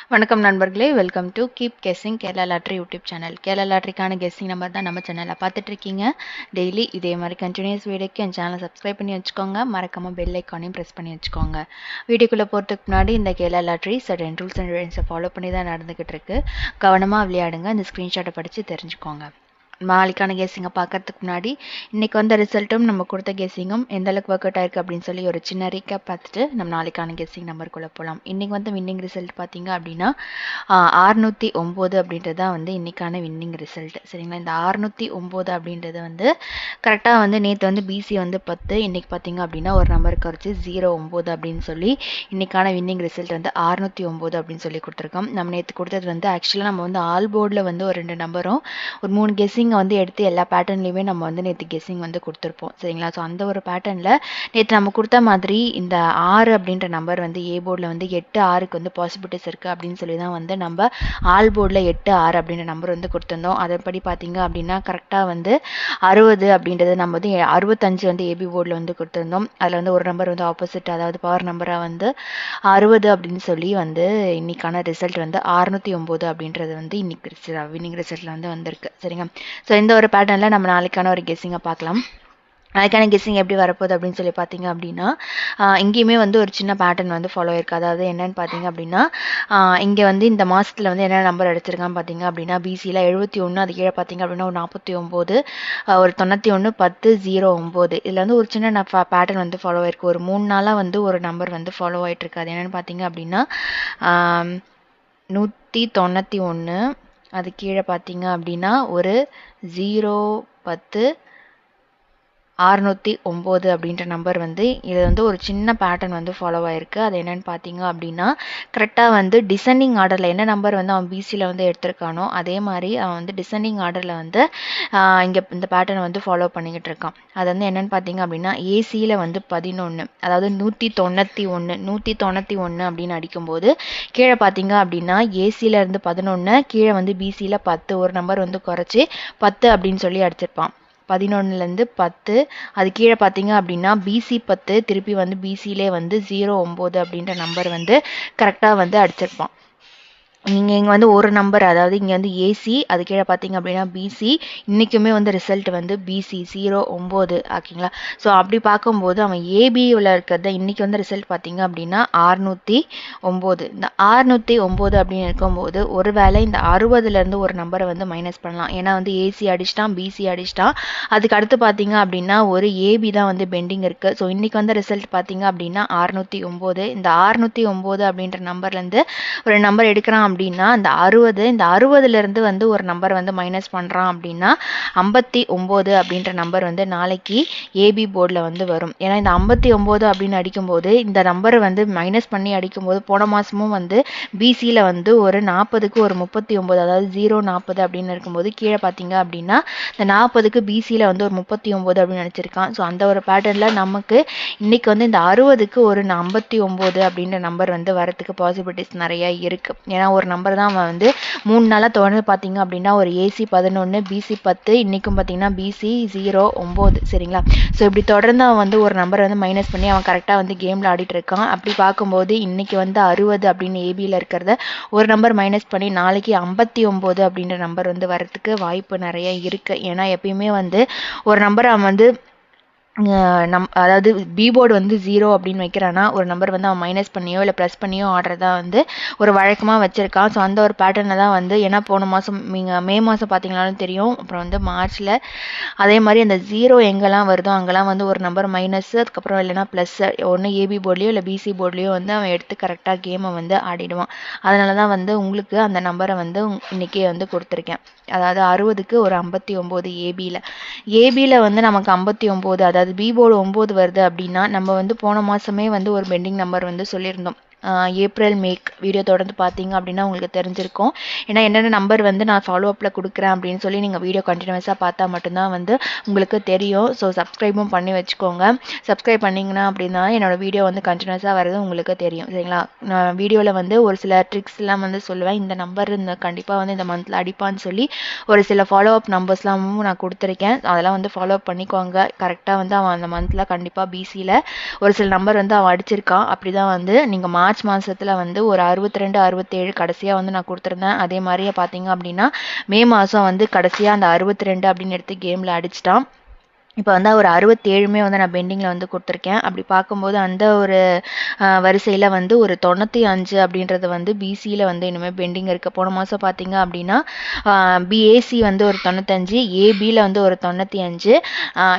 வணக்கம் நண்பர்களே, welcome to keep guessing Kerala lottery YouTube channel. Kerala லாட்ரிக்கான கெஸ்ஸிங் நம்பர் தான் நம்ம சேனலில் பார்த்துட்டு இருக்கீங்க. டெய்லி இதே மாதிரி கண்டினியூஸ் வீடியோக்கு என் சேனலை சப்ஸ்கிரைப் பண்ணி வச்சுக்கோங்க. மறக்காமல் பெல் ஐக்கானையும் ப்ரெஸ் பண்ணி வச்சுக்கோங்க. வீடியோக்குள்ளே போகிறதுக்கு முன்னாடி இந்த Kerala lottery certain rules and ரெகுலேஷன்ஸை ஃபாலோ பண்ணி தான் நடந்துக்கிட்டு இருக்கு. கவனமாக விளையாடுங்க. இந்த ஸ்க்ரீன்ஷாட்டை படித்து தெரிஞ்சுக்கோங்க. நாளைக்கான கெஸ்ஸிங்கை பார்க்கறதுக்கு முன்னாடி இன்றைக்கி வந்த ரிசல்ட்டும் நம்ம கொடுத்த கெஸ்ஸிங்கும் எந்த அளவுக்கு ஒர்க் அவுட் ஆயிருக்கு அப்படின்னு சொல்லி ஒரு சின்ன ரீக்கப் பார்த்துட்டு நம்ம நாளைக்கான கெஸ்ஸிங் நம்பருக்குள்ளே போகலாம். இன்றைக்கி வந்து வின்னிங் ரிசல்ட் பார்த்தீங்க அப்படின்னா 609 அப்படின்றது தான் வந்து இன்றைக்கான வின்னிங் ரிசல்ட். சரிங்களா, இந்த 609 அப்படின்றது வந்து கரெக்டாக வந்து நேற்று வந்து பிசி வந்து 10, இன்றைக்கி பார்த்தீங்க அப்படின்னா ஒரு நம்பருக்கு குறைச்சி 09 அப்படின்னு சொல்லி இன்றைக்கான வின்னிங் ரிசல்ட் வந்து 609 அப்படின்னு சொல்லி கொடுத்துருக்கோம். நம்ம நேற்று கொடுத்தது வந்து ஆக்சுவலாக நம்ம வந்து ஆல் போர்டில் வந்து ஒரு 2 நம்பரும் ஒரு 3 கெஸ்ஸிங் வந்து எடுத்து எல்லா பேட்டர்ன்லையுமே நம்ம வந்து நேற்று கெஸ்ஸிங் வந்து கொடுத்துருப்போம். சரிங்களா, ஸோ அந்த ஒரு பேட்டர்னில் நேற்று நம்ம கொடுத்த மாதிரி இந்த 6 அப்படின்ற நம்பர் வந்து ஏ போர்டில் வந்து 8 6க்கு வந்து பாசிபிலிட்டிஸ் இருக்குது அப்படின்னு சொல்லி தான் வந்து நம்ம ஆல் போர்டில் 8 6 அப்படின்ற நம்பர் வந்து கொடுத்துருந்தோம். அதன்படி பார்த்தீங்க அப்படின்னா கரெக்டாக வந்து 60 அப்படின்றது நம்ம வந்து 65 வந்து ஏபி போர்டில் வந்து கொடுத்துருந்தோம். அதில் வந்து ஒரு நம்பர் வந்து ஆப்போசிட், அதாவது பவர் நம்பராக வந்து 60 அப்படின்னு சொல்லி வந்து இன்னைக்கான ரிசல்ட் வந்து 609 அப்படின்றது வந்து இன்னைக்கு வின்னிங் ரிசல்ட்டில் வந்து வந்திருக்கு. சரிங்க, ஸோ இந்த ஒரு பேட்டர்னில் நம்ம நாளைக்கான ஒரு கெஸ்ஸிங்கை பார்க்கலாம். நாளைக்கான கெஸ்ஸிங் எப்படி வரப்போகுது அப்படின்னு சொல்லி பார்த்தீங்க அப்படின்னா இங்கேயுமே வந்து ஒரு சின்ன பேட்டர்ன் வந்து ஃபாலோ ஆயிருக்கு. அதாவது என்னன்னு பார்த்தீங்க அப்படின்னா இங்கே வந்து இந்த மாதத்தில் வந்து என்ன நம்பர் அடிச்சிருக்கான்னு பார்த்தீங்க அப்படின்னா பிசியில் 71, அது கீழே பார்த்தீங்க அப்படின்னா ஒரு 49, ஒரு 91, 10, 09. இதில் வந்து ஒரு சின்ன பேட்டர்ன் வந்து ஃபாலோ ஆயிருக்கு. ஒரு 3 நாளாக வந்து ஒரு நம்பர் வந்து ஃபாலோ ஆகிட்டு இருக்கு. அது என்னென்னு பார்த்தீங்க அப்படின்னா 191, அது கீழே பார்த்தீங்க அப்படின்னா ஒரு 0, 10, 609 அப்படின்ற நம்பர் வந்து இது வந்து ஒரு சின்ன பேட்டர்ன் வந்து ஃபாலோ ஆயிருக்கு. அது என்னன்னு பார்த்தீங்க அப்படின்னா கரெக்டாக வந்து டிசெண்டிங் ஆர்டரில் என்ன நம்பர் வந்து அவன் பிசியில் வந்து எடுத்திருக்கானோ அதே மாதிரி அவன் வந்து டிசெண்டிங் ஆர்டரில் வந்து இங்கே இந்த பேட்டர்னை வந்து ஃபாலோ பண்ணிக்கிட்டு இருக்கான். அது வந்து என்னென்னு பார்த்தீங்க அப்படின்னா ஏசியில் வந்து 11, அதாவது 191 அப்படின்னு அடிக்கும்போது கீழே பார்த்தீங்க அப்படின்னா ஏசியில் இருந்து 11, கீழே வந்து பிசியில் 10, ஒரு நம்பர் வந்து குறைச்சி 10 அப்படின்னு சொல்லி அடிச்சிருப்பான். 11லேருந்து 10, அது கீழே பார்த்தீங்க அப்படின்னா பிசி 10, திருப்பி வந்து பிசியிலே வந்து 09 அப்படின்ற நம்பர் வந்து கரெக்டாக வந்து அடிச்சிருப்பான். நீங்கள் இங்கே வந்து ஒரு நம்பர், அதாவது இங்கே வந்து ஏசி, அது கீழே பார்த்தீங்க அப்படின்னா பிசி, இன்றைக்குமே வந்து ரிசல்ட் வந்து பிசி 09. ஓகேங்களா, ஸோ அப்படி பார்க்கும்போது அவன் ஏபியில் இருக்கிறத இன்றைக்கி வந்து ரிசல்ட் பார்த்தீங்க அப்படின்னா 609. இந்த 609 அப்படின்னு இருக்கும்போது ஒரு வேளை இந்த 60லேருந்து ஒரு நம்பரை வந்து மைனஸ் பண்ணலாம். ஏன்னா வந்து ஏசி அடிச்சிட்டான், பிசி அடிச்சிட்டான், அதுக்கு அடுத்து பார்த்தீங்க அப்படின்னா ஒரு ஏபி தான் வந்து பெண்டிங் இருக்குது. ஸோ இன்றைக்கி வந்து ரிசல்ட் பார்த்தீங்க அப்படின்னா 609. இந்த 609 அப்படின்ற நம்பர்லேருந்து ஒரு நம்பர் எடுக்கிறான் அப்படின்னா இந்த 60லேருந்து வந்து ஒரு நம்பர் வந்து மைனஸ் பண்ணுறான் அப்படின்னா 59 அப்படின்ற நம்பர் வந்து நாளைக்கு ஏபி போர்டில் வந்து வரும். ஏன்னா இந்த 59 அப்படின்னு அடிக்கும்போது இந்த நம்பரை வந்து மைனஸ் பண்ணி அடிக்கும்போது போன மாதமும் வந்து பிசியில் வந்து ஒரு 40க்கு ஒரு 39, அதாவது 040 அப்படின்னு இருக்கும்போது கீழே பார்த்தீங்க அப்படின்னா இந்த 40க்கு பிசியில் வந்து ஒரு 39 அப்படின்னு நினச்சிருக்கான். ஸோ அந்த ஒரு பேட்டர்னில் நமக்கு இன்னைக்கு வந்து இந்த 60க்கு ஒரு 59 அப்படின்ற நம்பர் வந்து வரத்துக்கு பாசிபிலிட்டிஸ் நிறையா இருக்குது. ஏன்னா ஒரு நம்பர் தான் அவன் வந்து 3 நாளாக தொடர்ந்து பார்த்தீங்க அப்படின்னா ஒரு ஏசி 11, பிசி 10, இன்றைக்கும் பார்த்தீங்கன்னா பிசி 09. சரிங்களா, ஸோ இப்படி தொடர்ந்து அவன் வந்து ஒரு நம்பரை வந்து மைனஸ் பண்ணி அவன் கரெக்டாக வந்து கேமில் ஆடிட்டு இருக்கான். அப்படி பார்க்கும்போது இன்றைக்கி வந்து 60 அப்படின்னு ஏபியில் இருக்கிறத ஒரு நம்பர் மைனஸ் பண்ணி நாளைக்கு 59 அப்படின்ற நம்பர் வந்து வரத்துக்கு வாய்ப்பு நிறைய இருக்குது. ஏன்னா எப்பயுமே வந்து ஒரு நம்பர் அவன் வந்து அதாவது பி போர்டு வந்து 0 அப்படின்னு வைக்கிறான்னா ஒரு நம்பர் வந்து அவன் மைனஸ் பண்ணியோ இல்லை ப்ளஸ் பண்ணியோ ஆடுறதா வந்து ஒரு வழக்கமாக வச்சுருக்கான். ஸோ அந்த ஒரு பேட்டர்னில் தான் வந்து, ஏன்னா போன மாதம் நீங்கள் மே மாதம் பார்த்தீங்கன்னாலும் தெரியும், அப்புறம் வந்து மார்ச்சில் அதே மாதிரி அந்த 0 எங்கெல்லாம் வருதோ அங்கெல்லாம் வந்து ஒரு நம்பர் மைனஸ், அதுக்கப்புறம் இல்லைனா ப்ளஸ், ஒன்று ஏபி போர்ட்லேயோ இல்லை பிசி போர்ட்லேயோ வந்து அவன் எடுத்து கரெக்டாக கேமை வந்து ஆடிடுவான். அதனால தான் வந்து உங்களுக்கு அந்த நம்பரை வந்து இன்றைக்கே வந்து கொடுத்துருக்கேன். அதாவது 60க்கு ஒரு 59 ஏபியில் வந்து நமக்கு 59, அதாவது பி போர்டு 9 வருது அப்படின்னா நம்ம வந்து போன மாதமே வந்து ஒரு பெண்டிங் நம்பர் வந்து சொல்லியிருந்தோம். ஏப்ரல் மேக் வீடியோ தொடர்ந்து பார்த்தீங்க அப்படின்னா உங்களுக்கு தெரிஞ்சிருக்கும். ஏன்னா என்னென்ன நம்பர் வந்து நான் ஃபாலோ அப்பில் கொடுக்குறேன் அப்படின்னு சொல்லி நீங்கள் வீடியோ கண்டினியூஸாக பார்த்தா மட்டும்தான் வந்து உங்களுக்கு தெரியும். ஸோ சப்ஸ்கிரைபும் பண்ணி வச்சுக்கோங்க. சப்ஸ்கிரைப் பண்ணிங்கன்னா அப்படின்னா என்னோடய வீடியோ வந்து கண்டினியூஸாக வர்றது உங்களுக்கு தெரியும். சரிங்களா, நான் வீடியோவில் வந்து ஒரு சில ட்ரிக்ஸ்லாம் வந்து சொல்லுவேன். இந்த நம்பர் இந்த கண்டிப்பாக வந்து இந்த மந்தில் அடிப்பான்னு சொல்லி ஒரு சில ஃபாலோ அப் நம்பர்ஸ்லாமும் நான் கொடுத்துருக்கேன். அதெல்லாம் வந்து ஃபாலோ அப் பண்ணிக்கோங்க. கரெக்டாக வந்து அவன் அந்த மந்தில் கண்டிப்பாக பிசியில் ஒரு சில நம்பர் வந்து அவன் அடிச்சிருக்கான். அப்படி தான் வந்து நீங்கள் மார்ச் மாதத்தில் வந்து ஒரு 62 67 கடைசியாக வந்து நான் கொடுத்துருந்தேன். அதே மாதிரியே பார்த்தீங்க அப்படின்னா மே மாதம் வந்து கடைசியாக அந்த 62 அப்படின்னு எடுத்து கேமில் அடிச்சிட்டான். இப்போ வந்து ஒரு 67மே வந்து நான் பெண்டிங்கில் வந்து கொடுத்துருக்கேன். அப்படி பார்க்கும்போது அந்த ஒரு வரிசையில் வந்து ஒரு 95 அப்படின்றது வந்து பிசியில் வந்து இனிமேல் பெண்டிங் இருக்குது. போன மாதம் பார்த்தீங்க அப்படின்னா பிஏசி வந்து ஒரு 95, ஏபியில் வந்து ஒரு 95,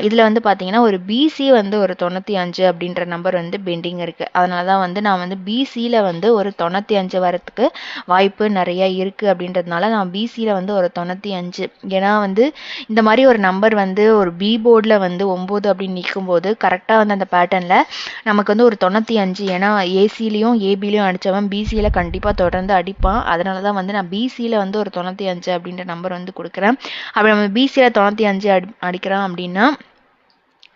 இதில் வந்து பார்த்தீங்கன்னா ஒரு பிசி வந்து ஒரு 95 அப்படின்ற நம்பர் வந்து பெண்டிங் இருக்குது. அதனால தான் வந்து நான் வந்து பிசியில் வந்து ஒரு 95 வரத்துக்கு வாய்ப்பு நிறைய இருக்குது அப்படின்றதுனால நான் பிசியில் வந்து ஒரு 95. ஏன்னா வந்து இந்த மாதிரி ஒரு நம்பர் வந்து ஒரு பி போர்டில் வந்து 9 அப்படின்னு நிற்கும்போது கரெக்டாக வந்து அந்த பேட்டர்னில் நமக்கு வந்து ஒரு 95. ஏன்னா ஏசிலையும் ஏபிலையும் அடித்தவன் பிசியில் கண்டிப்பாக தொடர்ந்து அடிப்பான். அதனால தான் வந்து நான் பிசியில் வந்து ஒரு 95 அப்படின்ற நம்பர் வந்து கொடுக்குறேன். அப்படி நம்ம பிசியில் 95 அடிக்கிறோம் அப்படின்னா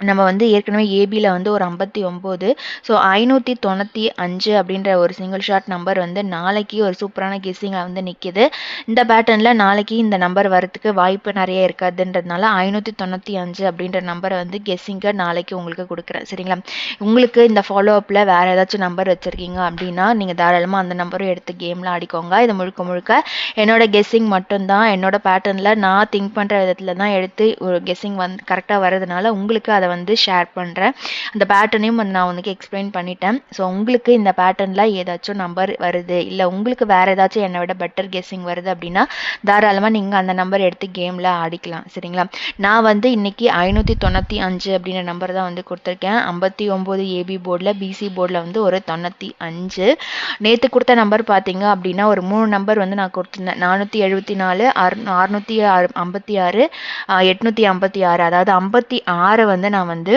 நம்ம வந்து ஏற்கனவே ஏபியில் வந்து ஒரு 59. ஸோ 595 அப்படின்ற ஒரு சிங்கிள் ஷாட் நம்பர் வந்து நாளைக்கு ஒரு சூப்பரான கெஸ்ஸிங்கில் வந்து நிற்கிது. இந்த பேட்டர்னில் நாளைக்கு இந்த நம்பர் வரத்துக்கு வாய்ப்பு நிறைய இருக்காதுன்றதுனால 595 அப்படின்ற நம்பரை வந்து கெஸ்ஸிங்காக நாளைக்கு உங்களுக்கு கொடுக்குறேன். சரிங்களா? உங்களுக்கு இந்த ஃபாலோ அப்பில் வேறு ஏதாச்சும் நம்பர் வச்சுருக்கீங்க அப்படின்னா நீங்கள் தாராளமாக அந்த நம்பரும் எடுத்து கேமில் ஆடிக்கோங்க. இது முழுக்க முழுக்க என்னோட கெஸ்ஸிங் மட்டும்தான். என்னோட பேட்டர்னில் நான் திங்க் பண்ணுற விதத்தில் தான் எடுத்து ஒரு கெஸ்ஸிங் வந்து கரெக்டாக வரதுனால உங்களுக்கு அதை வந்து ஷேர் பண்ணுறேன். அந்த பேட்டர்னையும் வந்து நான் உனக்கு எக்ஸ்பிளைன் பண்ணிட்டேன். ஸோ உங்களுக்கு இந்த பேட்டர்னில் ஏதாச்சும் நம்பர் வருது, இல்லை உங்களுக்கு வேறு ஏதாச்சும் என்னை விட பெட்டர் கெஸ்ஸிங் வருது அப்படின்னா தாராளமாக நீங்கள் அந்த நம்பர் எடுத்து கேமில் ஆடிக்கலாம். சரிங்களா? நான் வந்து இன்னைக்கு 595 அப்படின்ற நம்பர் தான் வந்து கொடுத்துருக்கேன். 59 ஏபி போர்டில், பிசி போர்டில் வந்து ஒரு 95. நேற்று கொடுத்த நம்பர் பார்த்தீங்க அப்படின்னா ஒரு 3 நம்பர் வந்து நான் கொடுத்துருந்தேன். 474, 656, 856. அதாவது 56 வந்து நான் வந்து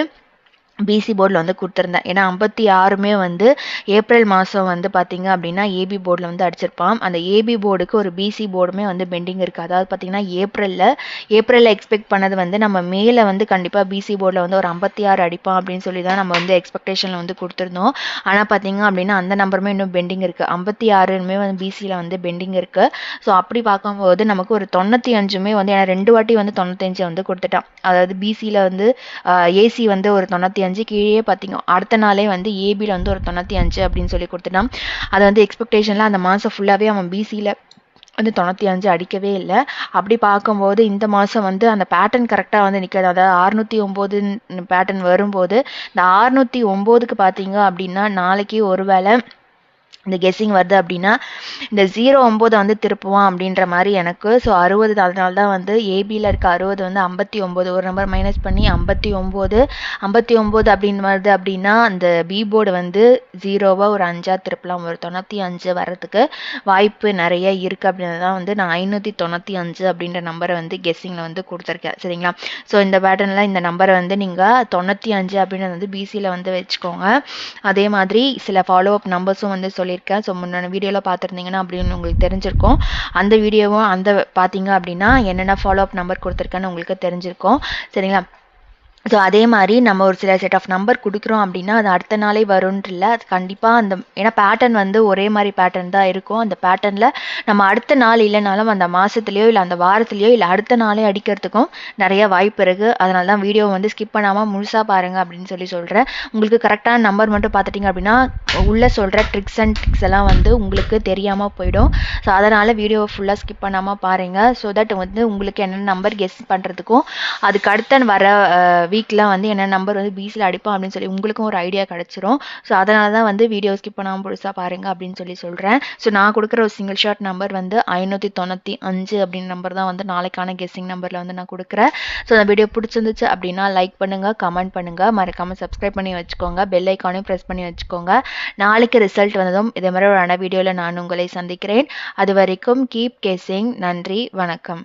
பிசி போர்டில் வந்து கொடுத்துருந்தேன். ஏன்னா 56மே வந்து ஏப்ரல் மாதம் வந்து பார்த்தீங்க அப்படின்னா ஏபி போர்டில் வந்து அடிச்சிருப்பான். அந்த ஏபி போர்டுக்கு ஒரு பிசி போர்டுமே வந்து பெண்டிங் இருக்குது. அதாவது பார்த்தீங்கன்னா ஏப்ரலில் எக்ஸ்பெக்ட் பண்ணது வந்து நம்ம மேலே வந்து கண்டிப்பாக பிசி போர்டில் வந்து ஒரு 56 அடிப்பான் அப்படின்னு சொல்லி தான் நம்ம வந்து எக்ஸ்பெக்டேஷனில் வந்து கொடுத்துருந்தோம். ஆனால் பார்த்தீங்க அப்படின்னா அந்த நம்பருமே இன்னும் பெண்டிங் இருக்குது. 56மே வந்து பிசியில் வந்து பெண்டிங் இருக்குது. ஸோ அப்படி பார்க்கும்போது நமக்கு ஒரு 95மே வந்து ஏன்னா 2 வாட்டி வந்து 95 வந்து கொடுத்துட்டான். அதாவது பிசியில் வந்து ஏசி வந்து ஒரு 95, கீழே பார்த்தீங்க அடுத்த நாளே வந்து ஏபியில் வந்து ஒரு 95 அப்படின்னு சொல்லி கொடுத்துட்டான். அது வந்து எக்ஸ்பெக்டேஷனில் அந்த மாதம் ஃபுல்லாகவே அவன் பிசியில் வந்து 95 அடிக்கவே இல்லை. அப்படி பார்க்கும்போது இந்த மாதம் வந்து அந்த பேட்டர்ன் கரெக்டாக வந்து நிற்காது. அதாவது 609 பேட்டர்ன் வரும்போது இந்த 609க்கு பார்த்தீங்க அப்படின்னா நாளைக்கு ஒருவேளை இந்த கெஸ்ஸிங் வருது அப்படின்னா இந்த 09 வந்து திருப்புவான் அப்படின்ற மாதிரி எனக்கு. ஸோ 60, அதனால தான் வந்து ஏபியில் இருக்க 60 வந்து 59, ஒரு நம்பர் மைனஸ் பண்ணி 59 அப்படின்னு வருது அப்படின்னா அந்த பி போர்டு வந்து 0வா ஒரு 5ஆ திருப்பலாம். ஒரு 95 வர்றதுக்கு வாய்ப்பு நிறைய இருக்குது. அப்படின்னு தான் வந்து நான் 595 அப்படின்ற நம்பரை வந்து கெஸ்ஸிங்கில் வந்து கொடுத்துருக்கேன். சரிங்களா? ஸோ இந்த பேட்டர்னில் இந்த நம்பரை வந்து நீங்கள் 95 அப்படின்னு வந்து பிசியில் வந்து வச்சுக்கோங்க. அதே மாதிரி சில ஃபாலோ அப் நம்பர்ஸும் வந்து சொல்லியிருக்கேன். ஸோ முன்னாடி வீடியோவில் பார்த்துருந்தீங்கன்னா அப்படின்னு உங்களுக்கு தெரிஞ்சிருக்கும். அந்த வீடியோவும் பார்த்தீங்க அப்படின்னா என்னென்ன ஃபாலோ அப் நம்பர் கொடுத்துருக்கேன்னு உங்களுக்கு தெரிஞ்சிருக்கும். சரிங்களா? ஸோ அதே மாதிரி நம்ம ஒரு சில செட் ஆஃப் நம்பர் கொடுக்குறோம் அப்படின்னா அது அடுத்த நாளே வரும்ன்ட்டு இல்லை. அது கண்டிப்பாக அந்த ஏன்னா பேட்டர்ன் வந்து ஒரே மாதிரி பேட்டர்ன் தான் இருக்கும். அந்த பேட்டர்னில் நம்ம அடுத்த நாள் இல்லைனாலும் அந்த மாதத்துலேயோ இல்லை அந்த வாரத்துலேயோ இல்லை அடுத்த நாளே அடிக்கிறதுக்கும் நிறைய வாய்ப்பு இருக்குது. அதனால தான் வீடியோவை வந்து ஸ்கிப் பண்ணாமல் முழுசாக பாருங்கள் அப்படின்னு சொல்கிறேன். உங்களுக்கு கரெக்டான நம்பர் மட்டும் பார்த்துட்டிங்க அப்படின்னா உள்ளே சொல்கிற ட்ரிக்ஸ் அண்ட் ட்ரிக்ஸ் எல்லாம் வந்து உங்களுக்கு தெரியாமல் போயிடும். ஸோ அதனால் வீடியோவை ஃபுல்லாக ஸ்கிப் பண்ணாமல் பாருங்கள். ஸோ தட் வந்து உங்களுக்கு என்னென்ன நம்பர் கெஸ் பண்ணுறதுக்கும் அதுக்கு அடுத்த வர வீக்கில் வந்து என்ன நம்பர் வந்து பிசியில் அடிப்பான் அப்படின்னு சொல்லி உங்களுக்கும் ஒரு ஐடியா கிடச்சிரும். ஸோ அதனால தான் வந்து வீடியோ ஸ்கிப் பண்ணாமல் புதுசாக பாருங்கள் அப்படின்னு சொல்கிறேன். ஸோ நான் கொடுக்குற ஒரு சிங்கிள் ஷாட் நம்பர் வந்து 595 அப்படின்னு நம்பர் தான் வந்து நாளைக்கான கெஸ்ஸிங் நம்பரில் வந்து நான் கொடுக்குறேன். ஸோ அந்த வீடியோ பிடிச்சிருந்துச்சு அப்படின்னா லைக் பண்ணுங்கள், கமெண்ட் பண்ணுங்கள், மறக்காமல் சப்ஸ்கிரைப் பண்ணி வச்சுக்கோங்க, பெல் ஐக்கானையும் ப்ரெஸ் பண்ணி வச்சுக்கோங்க. நாளைக்கு ரிசல்ட் வந்ததும் இதே மாதிரி ஒரு வீடியோவில் நான் உங்களை சந்திக்கிறேன். அது வரைக்கும் கீப் கெஸ்ஸிங். நன்றி, வணக்கம்.